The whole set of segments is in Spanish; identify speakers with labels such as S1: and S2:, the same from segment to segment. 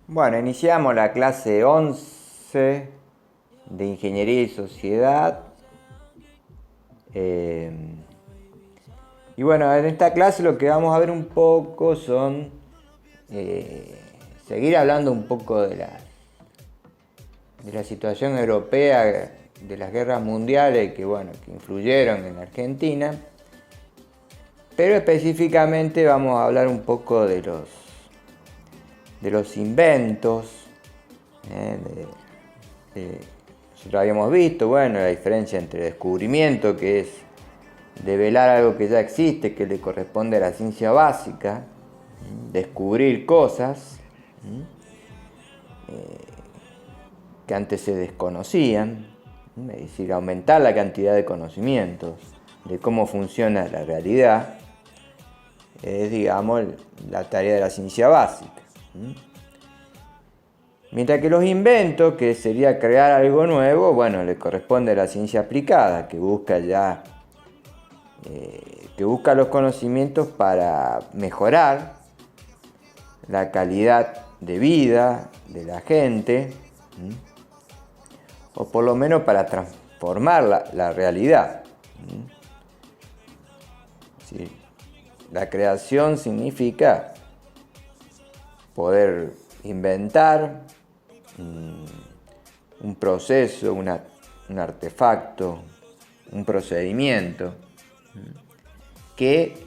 S1: Bueno, iniciamos la clase 11 de Ingeniería y Sociedad. Y bueno, en esta clase lo que vamos a ver un poco son seguir hablando un poco de la situación europea, de las guerras mundiales que influyeron en Argentina. Pero específicamente vamos a hablar un poco de los inventos. Nosotros habíamos visto, la diferencia entre descubrimiento, que es develar algo que ya existe, que le corresponde a la ciencia básica, descubrir cosas que antes se desconocían, es decir, aumentar la cantidad de conocimientos de cómo funciona la realidad, es, digamos, la tarea de la ciencia básica. Mientras que los inventos, que sería crear algo nuevo, le corresponde a la ciencia aplicada, que busca los conocimientos para mejorar la calidad de vida de la gente, o por lo menos para transformar la realidad. ¿Sí? La creación significa poder inventar un proceso, un artefacto, un procedimiento que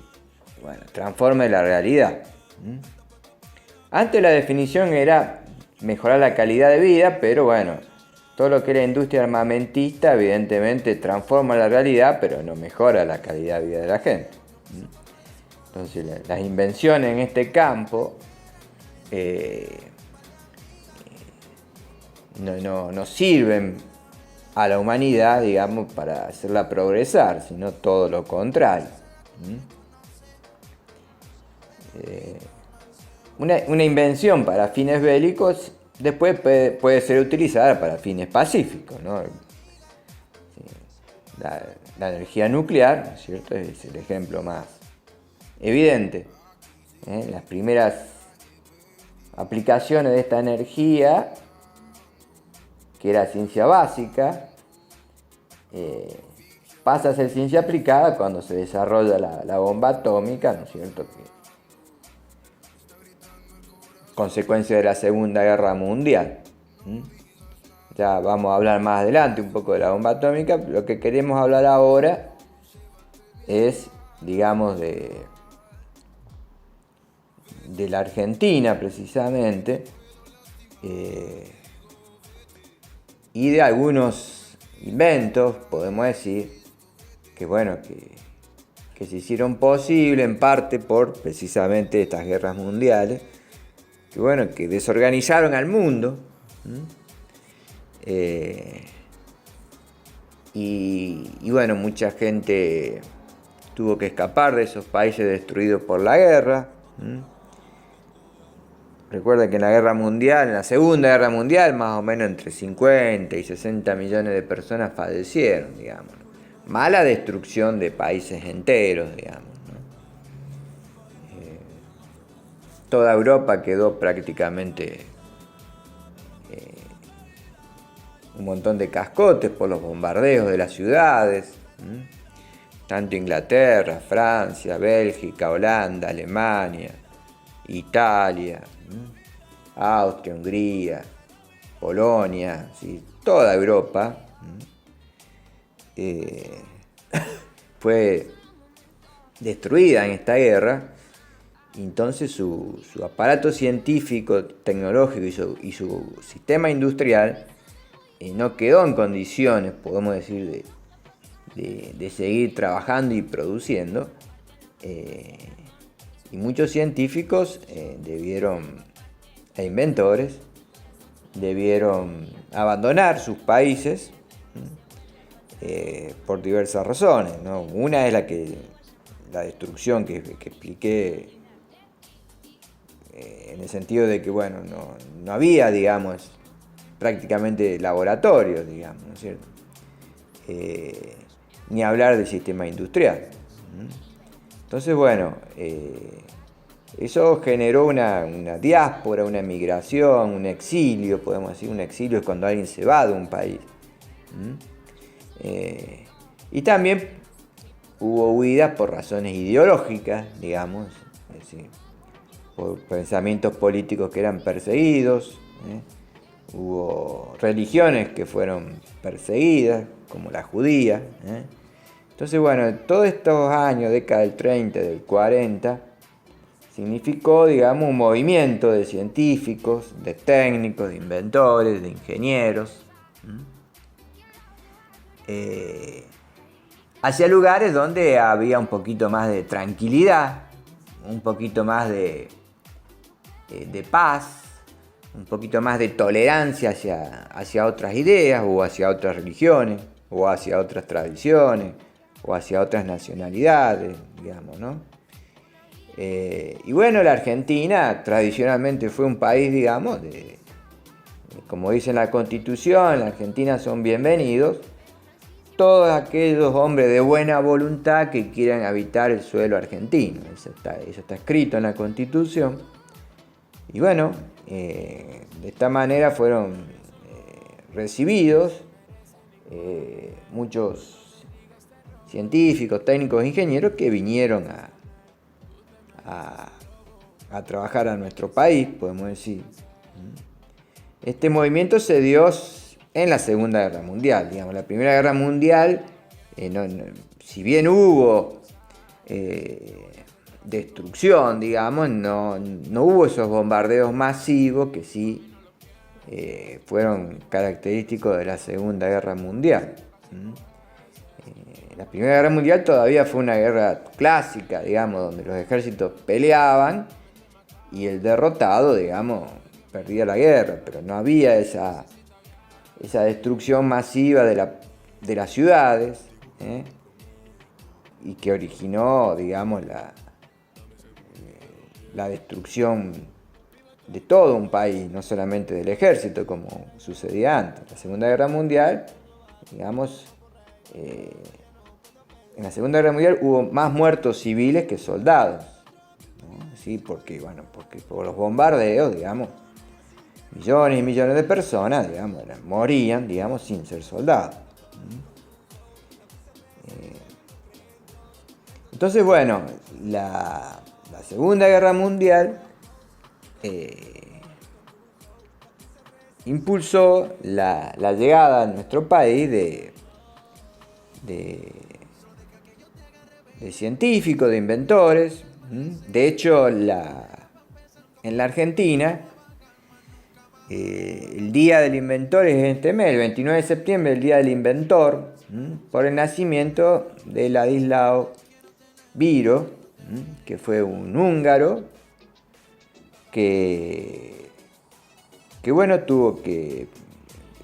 S1: transforme la realidad. Antes la definición era mejorar la calidad de vida, pero todo lo que es la industria armamentista evidentemente transforma la realidad, pero no mejora la calidad de vida de la gente. Entonces las invenciones en este campo no sirven a la humanidad, digamos, para hacerla progresar, sino todo lo contrario. Una invención para fines bélicos después puede ser utilizada para fines pacíficos, ¿no? La energía nuclear, ¿no es cierto?, es el ejemplo más evidente. Las primeras aplicaciones de esta energía, que era ciencia básica, pasa a ser ciencia aplicada cuando se desarrolla la bomba atómica, ¿no es cierto?, consecuencia de la Segunda Guerra Mundial. Ya vamos a hablar más adelante un poco de la bomba atómica. Lo que queremos hablar ahora es, digamos, de la Argentina precisamente, y de algunos inventos, podemos decir, que se hicieron posible en parte por precisamente estas guerras mundiales, que desorganizaron al mundo. Mucha gente tuvo que escapar de esos países destruidos por la guerra. Recuerden que en la Segunda Guerra Mundial, más o menos entre 50 y 60 millones de personas fallecieron, digamos. Mala destrucción de países enteros, digamos, ¿no? Toda Europa quedó prácticamente un montón de cascotes por los bombardeos de las ciudades. Tanto Inglaterra, Francia, Bélgica, Holanda, Alemania, Italia, Austria, Hungría, Polonia, ¿sí? Toda Europa fue destruida en esta guerra. Entonces su aparato científico, tecnológico y su sistema industrial no quedó en condiciones, podemos decir, de seguir trabajando y produciendo. Y muchos científicos e inventores debieron abandonar sus países por diversas razones, ¿no? Una es la destrucción que expliqué, en el sentido de que no había, digamos, prácticamente laboratorios, digamos, ¿no es cierto? Ni hablar del sistema industrial. Entonces, Eso generó una diáspora, una migración, un exilio, podemos decir. Un exilio es cuando alguien se va de un país. Y también hubo huidas por razones ideológicas, digamos, es decir, por pensamientos políticos que eran perseguidos. Hubo religiones que fueron perseguidas, como la judía. Entonces, bueno, todos estos años, década del 30, del 40, significó, digamos, un movimiento de científicos, de técnicos, de inventores, de ingenieros, hacia lugares donde había un poquito más de tranquilidad, un poquito más de paz, un poquito más de tolerancia hacia otras ideas, o hacia otras religiones, o hacia otras tradiciones, o hacia otras nacionalidades, digamos, ¿no? Y bueno, la Argentina tradicionalmente fue un país, digamos, como dice en la Constitución, en la Argentina son bienvenidos todos aquellos hombres de buena voluntad que quieran habitar el suelo argentino. Eso está escrito en la Constitución. Y bueno, de esta manera fueron recibidos muchos científicos, técnicos, ingenieros que vinieron a trabajar a nuestro país, podemos decir. Este movimiento se dio en la Segunda Guerra Mundial. Digamos, la Primera Guerra Mundial, si bien hubo destrucción, digamos, no hubo esos bombardeos masivos que sí fueron característicos de la Segunda Guerra Mundial. La Primera Guerra Mundial todavía fue una guerra clásica, digamos, donde los ejércitos peleaban y el derrotado, digamos, perdía la guerra, pero no había esa destrucción masiva de las ciudades, y que originó, digamos, la destrucción de todo un país, no solamente del ejército, como sucedía antes. La Segunda Guerra Mundial, digamos, en la Segunda Guerra Mundial hubo más muertos civiles que soldados, ¿no? Sí, porque por los bombardeos, digamos, millones y millones de personas, digamos, morían, digamos, sin ser soldados. Entonces, bueno, la Segunda Guerra Mundial impulsó la llegada a nuestro país de científicos, de inventores. De hecho, en la Argentina, el Día del Inventor es este mes, el 29 de septiembre, el Día del Inventor, por el nacimiento de Ladislao Biro, que fue un húngaro que bueno, tuvo que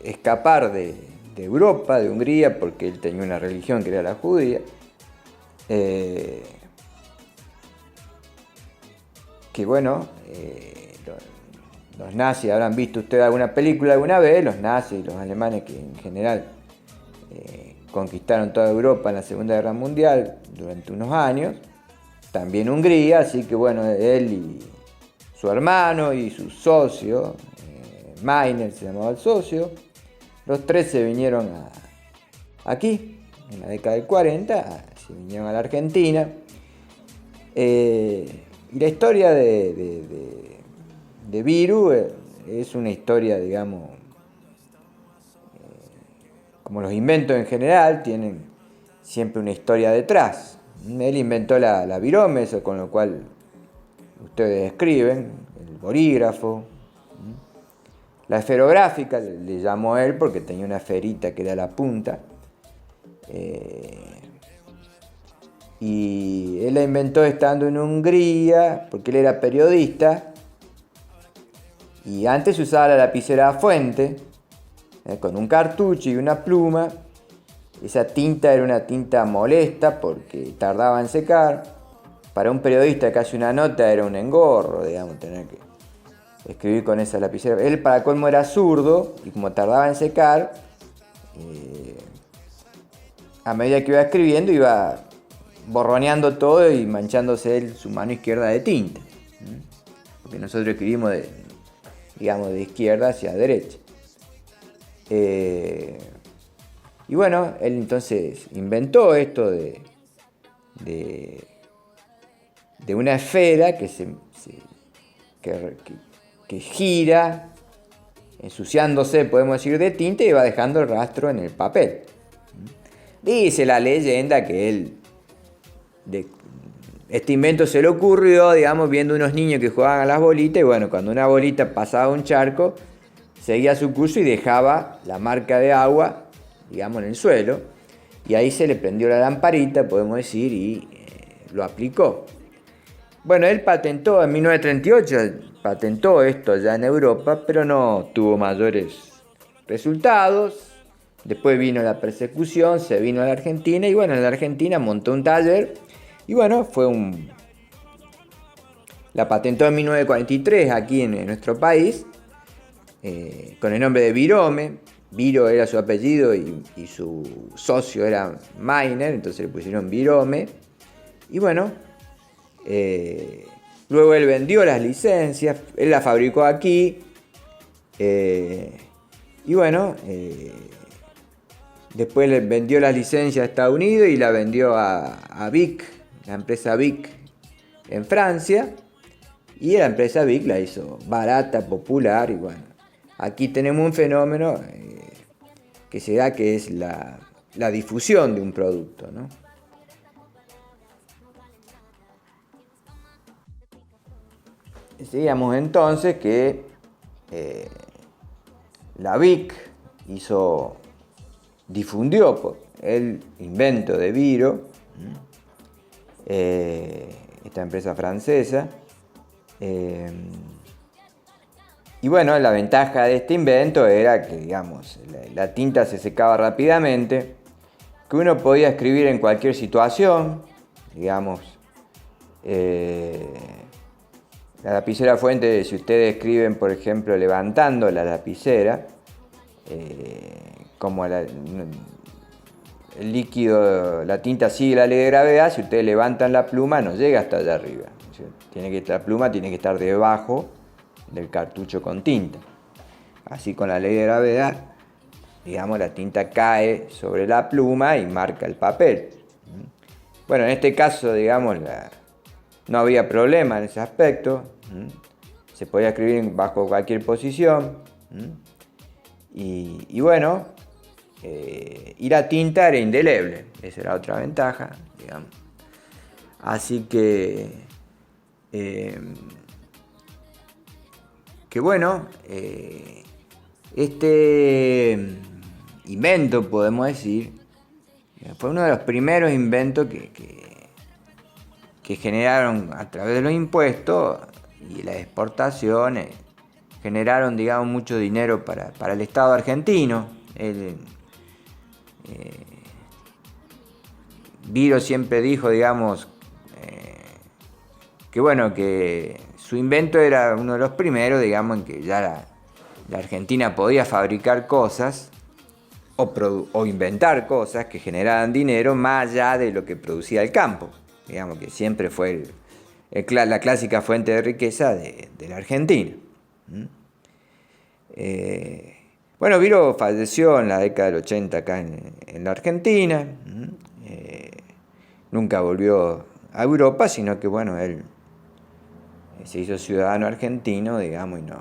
S1: escapar de Europa, de Hungría, porque él tenía una religión que era la judía. Que bueno, los nazis, habrán visto ustedes alguna película alguna vez, los nazis, los alemanes, que en general conquistaron toda Europa en la Segunda Guerra Mundial durante unos años, también Hungría, así que bueno, él y su hermano y su socio, Meiner se llamaba el socio, los tres se vinieron aquí, en la década del 40, se vinieron a la Argentina. Y la historia de Viru es una historia, digamos, como los inventos en general, tienen siempre una historia detrás. Él inventó la virome, con lo cual ustedes escriben, el borígrafo. La esferográfica le llamó él porque tenía una esferita que era la punta. Y él la inventó estando en Hungría, porque él era periodista. Y antes se usaba la lapicera a fuente, con un cartucho y una pluma. Esa tinta era una tinta molesta porque tardaba en secar. Para un periodista que hace una nota era un engorro, digamos, tener que escribir con esa lapicera. Él, para colmo, era zurdo y como tardaba en secar, a medida que iba escribiendo iba borroneando todo y manchándose su mano izquierda de tinta. Porque nosotros escribimos de izquierda hacia derecha. Y bueno, él entonces inventó esto de una esfera que gira, ensuciándose, podemos decir, de tinta y va dejando el rastro en el papel. Dice la leyenda que este invento se le ocurrió, digamos, viendo unos niños que jugaban a las bolitas, y bueno, cuando una bolita pasaba un charco, seguía su curso y dejaba la marca de agua, digamos, en el suelo, y ahí se le prendió la lamparita, podemos decir, y lo aplicó. Bueno, él patentó en 1938, patentó esto allá en Europa, pero no tuvo mayores resultados. Después vino la persecución, se vino a la Argentina, y bueno, en la Argentina montó un taller, y bueno, la patentó en 1943 aquí en nuestro país, con el nombre de Virome. Viro era su apellido y su socio era Meiner, entonces le pusieron Virome. Y bueno, luego él vendió las licencias, él las fabricó aquí. Y bueno, después le vendió las licencias a Estados Unidos y la vendió a Vic, la empresa Vic en Francia. Y la empresa Vic la hizo barata, popular, y bueno, aquí tenemos un fenómeno que se da, que es la difusión de un producto, ¿no? Decíamos entonces que la Vic difundió el invento de Viro, esta empresa francesa. Y bueno, la ventaja de este invento era que, digamos, la tinta se secaba rápidamente, que uno podía escribir en cualquier situación, digamos. La lapicera fuente, si ustedes escriben, por ejemplo, levantando la lapicera, como el líquido, la tinta sigue la ley de gravedad, si ustedes levantan la pluma no llega hasta allá arriba. La pluma tiene que estar debajo del cartucho con tinta. Así, con la ley de gravedad, digamos, la tinta cae sobre la pluma y marca el papel. Bueno, en este caso, digamos, no había problema en ese aspecto. Se podía escribir bajo cualquier posición. Y bueno, y la tinta era indeleble. Esa era otra ventaja, digamos. Así que bueno, este invento, podemos decir, fue uno de los primeros inventos que generaron, a través de los impuestos y las exportaciones, generaron, digamos, mucho dinero para el Estado argentino. Viro siempre dijo, digamos, que bueno, que su invento era uno de los primeros, digamos, en que ya la Argentina podía fabricar cosas o inventar cosas que generaran dinero más allá de lo que producía el campo. Digamos que siempre fue la clásica fuente de riqueza de la Argentina. Bueno, Viro falleció en la década del 80 acá en la Argentina. Nunca volvió a Europa, sino que bueno, él se hizo ciudadano argentino, digamos, y no.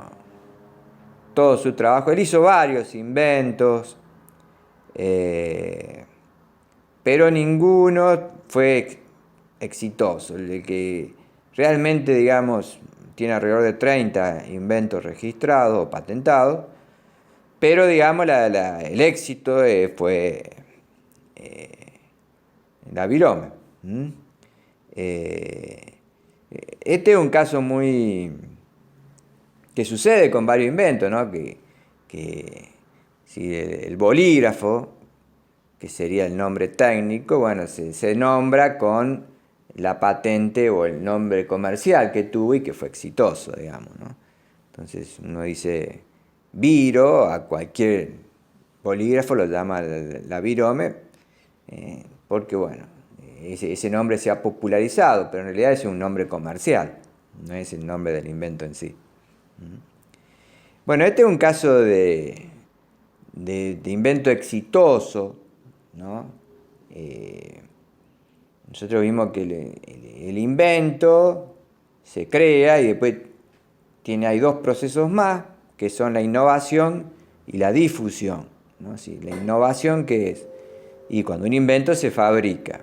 S1: Todo su trabajo, él hizo varios inventos, pero ninguno fue exitoso. El que realmente, digamos, tiene alrededor de 30 inventos registrados o patentados, pero digamos el éxito fue la Virome. Este es un caso que sucede con varios inventos, ¿no? Que si el bolígrafo, que sería el nombre técnico, bueno, se nombra con la patente o el nombre comercial que tuvo y que fue exitoso, digamos, ¿no? Entonces uno dice Viro, a cualquier bolígrafo lo llama la Virome, porque bueno, ese nombre se ha popularizado, pero en realidad es un nombre comercial. no es el nombre del invento en sí. Bueno, este es un caso de invento exitoso, ¿no? Nosotros vimos que el invento se crea y después hay dos procesos más, que son la innovación y la difusión, ¿no? Sí, la innovación, ¿qué es? Y cuando un invento se fabrica,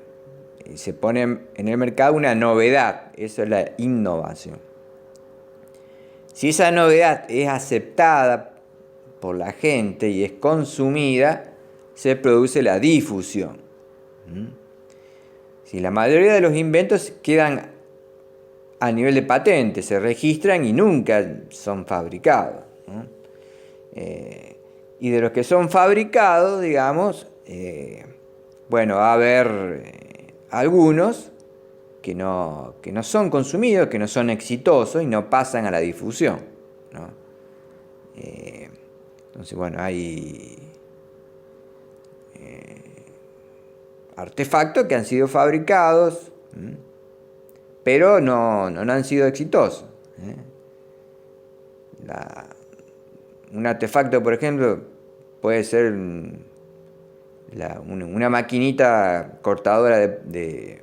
S1: se pone en el mercado una novedad, eso es la innovación. Si esa novedad es aceptada por la gente y es consumida, se produce la difusión. Si la mayoría de los inventos quedan a nivel de patente, se registran y nunca son fabricados, ¿no? Y de los que son fabricados, digamos, bueno, va a haber algunos que no son consumidos, que no son exitosos y no pasan a la difusión, ¿no? Entonces, bueno, hay artefactos que han sido fabricados, pero no han sido exitosos. Un artefacto, por ejemplo, puede ser una maquinita cortadora de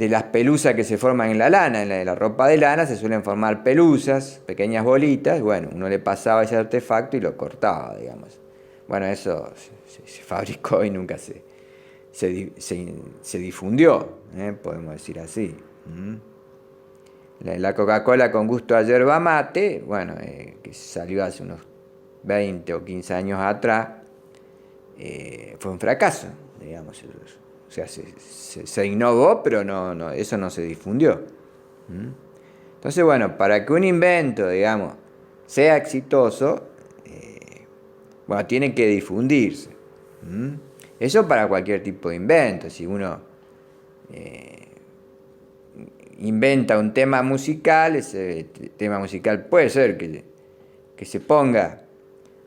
S1: las pelusas que se forman en la lana. En la ropa de lana se suelen formar pelusas, pequeñas bolitas. Bueno, uno le pasaba ese artefacto y lo cortaba, digamos. Bueno, eso se fabricó y nunca se difundió, podemos decir así. La Coca-Cola con gusto a yerba mate, bueno, que salió hace unos 20 o 15 años atrás, fue un fracaso, digamos. O sea, se innovó, pero eso no se difundió. Entonces, bueno, para que un invento, digamos, sea exitoso, bueno, tiene que difundirse. Eso para cualquier tipo de invento. Si uno inventa un tema musical, ese tema musical puede ser que se ponga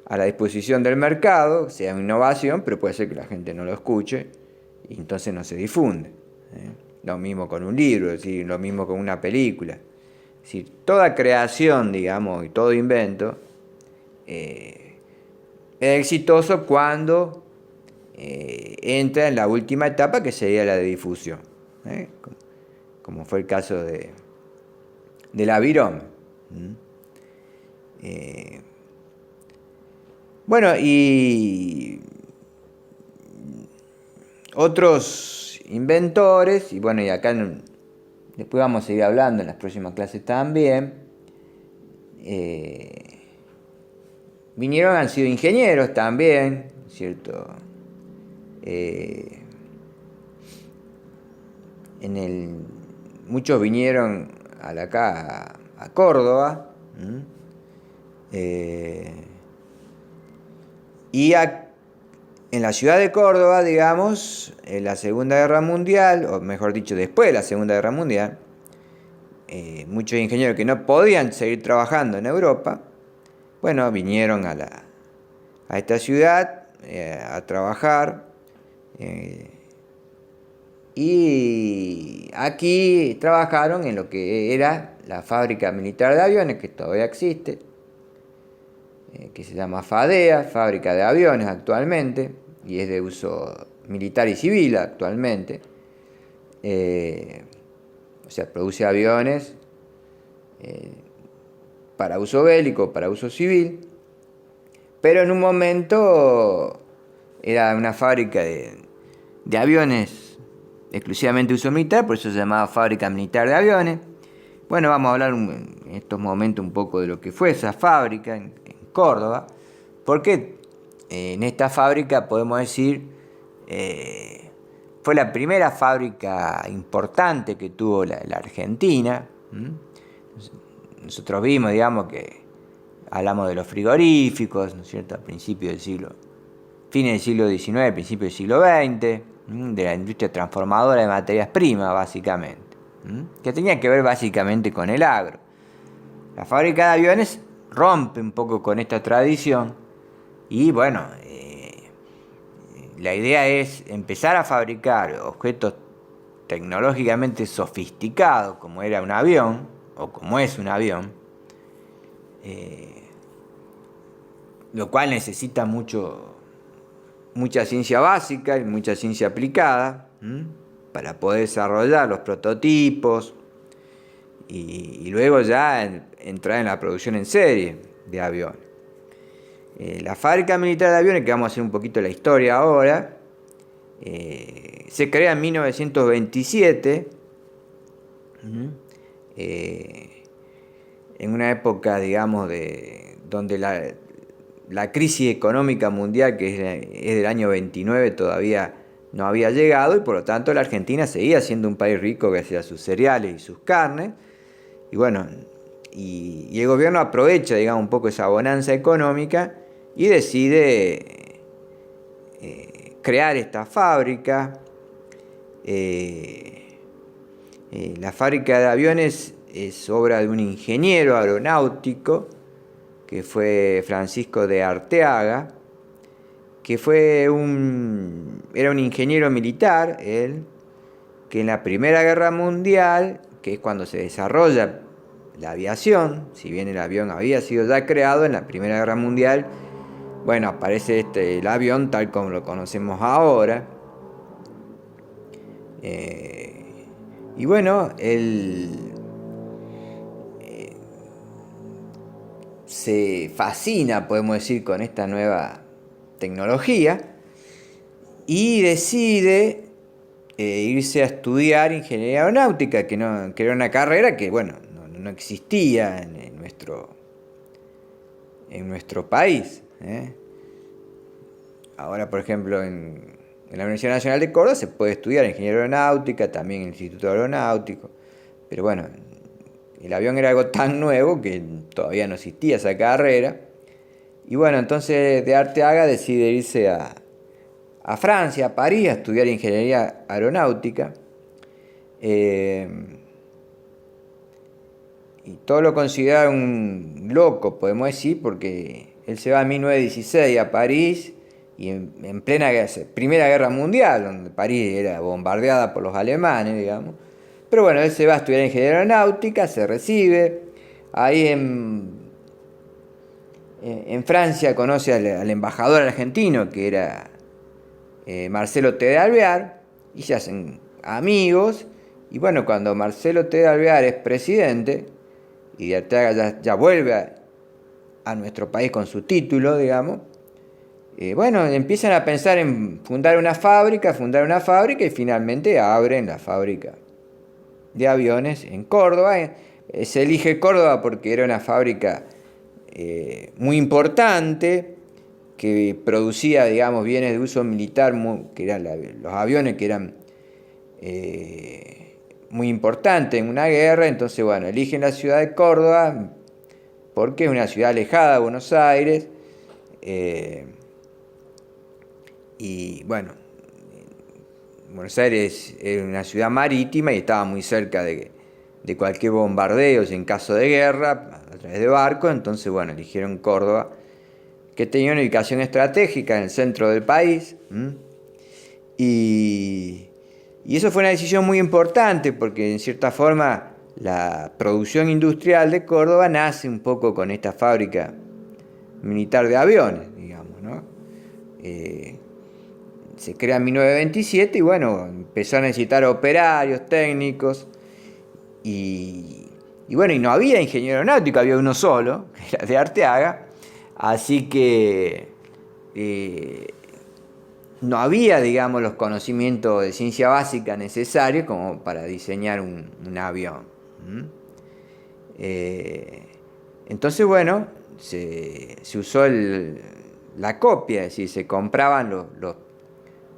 S1: a la disposición del mercado, sea una innovación, pero puede ser que la gente no lo escuche y entonces no se difunde. Lo mismo con un libro, es decir, lo mismo con una película. Es decir, toda creación, digamos, y todo invento es exitoso cuando entra en la última etapa, que sería la de difusión, como fue el caso del avirón. Bueno, y otros inventores, y bueno, y acá después vamos a seguir hablando en las próximas clases también, han sido ingenieros también, ¿cierto? Muchos vinieron acá a Córdoba, y en la ciudad de Córdoba, digamos, en la Segunda Guerra Mundial, o mejor dicho, después de la Segunda Guerra Mundial, muchos ingenieros que no podían seguir trabajando en Europa, bueno, vinieron a esta ciudad a trabajar, y aquí trabajaron en lo que era la fábrica militar de aviones, que todavía existe, que se llama FADEA, Fábrica de Aviones actualmente, y es de uso militar y civil actualmente. O sea, produce aviones para uso bélico, para uso civil, pero en un momento era una fábrica de aviones exclusivamente de uso militar, por eso se llamaba Fábrica Militar de Aviones. Bueno, vamos a hablar en estos momentos un poco de lo que fue esa fábrica en Córdoba, porque en esta fábrica podemos decir fue la primera fábrica importante que tuvo la Argentina. Nosotros vimos, digamos, que hablamos de los frigoríficos, ¿no es cierto?, a principios del siglo, fines del siglo XIX, principios del siglo XX, de la industria transformadora de materias primas, básicamente, que tenía que ver básicamente con el agro. La fábrica de aviones rompe un poco con esta tradición y, bueno, la idea es empezar a fabricar objetos tecnológicamente sofisticado como era un avión, o como es un avión, lo cual necesita mucha ciencia básica y mucha ciencia aplicada para poder desarrollar los prototipos y luego ya entrar en la producción en serie de aviones. La fábrica militar de aviones, que vamos a hacer un poquito la historia ahora, se crea en 1927, en una época, digamos, donde la crisis económica mundial, que es del año 29, todavía no había llegado, y por lo tanto la Argentina seguía siendo un país rico gracias a sus cereales y sus carnes. Y bueno, y el gobierno aprovecha, digamos, un poco esa bonanza económica y decide crear esta fábrica. La fábrica de aviones es obra de un ingeniero aeronáutico que fue Francisco de Arteaga, que era un ingeniero militar, él, que en la Primera Guerra Mundial, que es cuando se desarrolla la aviación, si bien el avión había sido ya creado en la Primera Guerra Mundial, bueno, aparece el avión tal como lo conocemos ahora. Y bueno, él se fascina, podemos decir, con esta nueva tecnología y decide irse a estudiar ingeniería aeronáutica, que era una carrera que, bueno, no existía en nuestro país. Ahora, por ejemplo, en la Universidad Nacional de Córdoba se puede estudiar ingeniería aeronáutica, también en el Instituto Aeronáutico, pero bueno, el avión era algo tan nuevo que todavía no existía esa carrera. Y bueno, entonces de Arteaga decide irse a Francia, a París, a estudiar ingeniería aeronáutica. Y todo lo considera un loco, podemos decir, porque él se va en 1916 a París y en plena Primera Guerra Mundial, donde París era bombardeada por los alemanes, digamos. Pero bueno, él se va a estudiar ingeniería aeronáutica, se recibe. Ahí en Francia conoce al embajador argentino, que era Marcelo T. de Alvear, y se hacen amigos. Y bueno, cuando Marcelo T. de Alvear es presidente, y de Arteaga ya vuelve a nuestro país con su título, digamos, bueno, empiezan a pensar en fundar una fábrica, y finalmente abren la fábrica de aviones en Córdoba. Se elige Córdoba porque era una fábrica muy importante, que producía, digamos, bienes de uso militar, que eran los aviones, que eran muy importantes en una guerra. Entonces, bueno, eligen la ciudad de Córdoba porque es una ciudad alejada de Buenos Aires. Y bueno, Buenos Aires es una ciudad marítima y estaba muy cerca de cualquier bombardeo en caso de guerra a través de barcos. Entonces, bueno, eligieron Córdoba, que tenía una ubicación estratégica en el centro del país. Y eso fue una decisión muy importante porque, en cierta forma, la producción industrial de Córdoba nace un poco con esta fábrica militar de aviones, digamos, ¿no? Se crea en 1927 y bueno, empezó a necesitar operarios, técnicos, y bueno, y no había ingeniero aeronáutico, había uno solo, que era de Arteaga, así que no había, digamos, los conocimientos de ciencia básica necesarios como para diseñar un avión. Entonces, bueno, se usó la copia, es decir, se compraban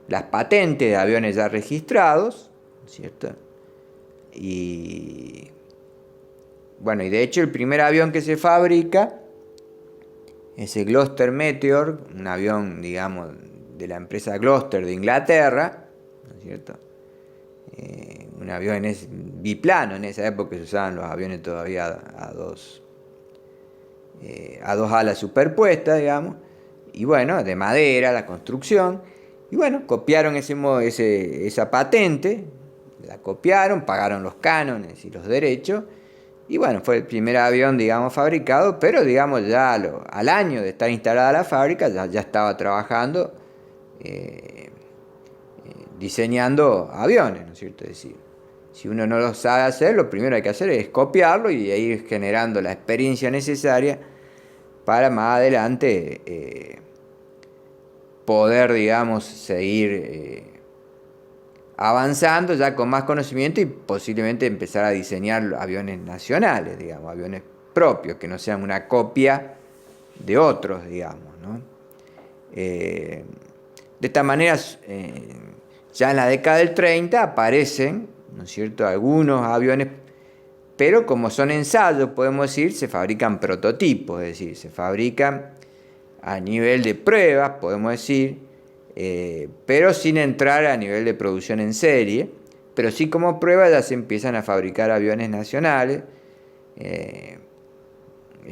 S1: las patentes de aviones ya registrados, ¿cierto? Y bueno, y de hecho el primer avión que se fabrica es el Gloster Meteor, un avión, digamos, de la empresa Gloster de Inglaterra, ¿no es cierto? Un avión biplano, en esa época se usaban los aviones todavía a dos alas superpuestas, digamos, y bueno, de madera, la construcción. Y bueno, copiaron esa patente la copiaron, pagaron los cánones y los derechos, y bueno, fue el primer avión, digamos, fabricado, pero digamos ya al año de estar instalada la fábrica, ya estaba trabajando, diseñando aviones, ¿no es cierto? Es decir, si uno no lo sabe hacer, lo primero que hay que hacer es copiarlo y ir generando la experiencia necesaria para más adelante poder, digamos, seguir avanzando ya con más conocimiento y posiblemente empezar a diseñar aviones nacionales, digamos, aviones propios, que no sean una copia de otros, digamos, ¿no? De esta manera, ya en la década del 30 aparecen, ¿no es cierto?, algunos aviones, pero como son ensayos, podemos decir, se fabrican prototipos, es decir, se fabrican a nivel de pruebas, podemos decir, pero sin entrar a nivel de producción en serie, pero sí como prueba ya se empiezan a fabricar aviones nacionales. El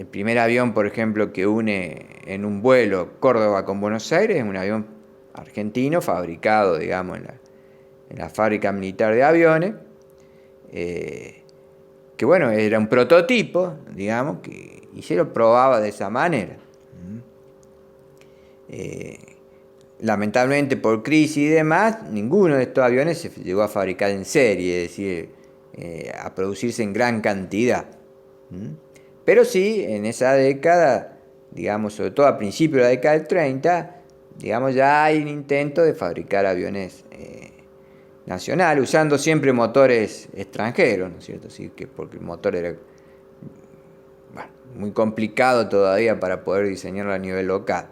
S1: primer avión, por ejemplo, que une en un vuelo Córdoba con Buenos Aires es un avión argentino fabricado, digamos, en la fábrica militar de aviones, que bueno, era un prototipo, digamos, y se lo probaba de esa manera. Lamentablemente por crisis y demás, ninguno de estos aviones se llegó a fabricar en serie, es decir, a producirse en gran cantidad. Pero sí, en esa década, digamos, sobre todo a principios de la década del 30, digamos, ya hay un intento de fabricar aviones nacionales, usando siempre motores extranjeros, ¿no es cierto? Así que porque el motor era muy complicado todavía para poder diseñarlo a nivel local.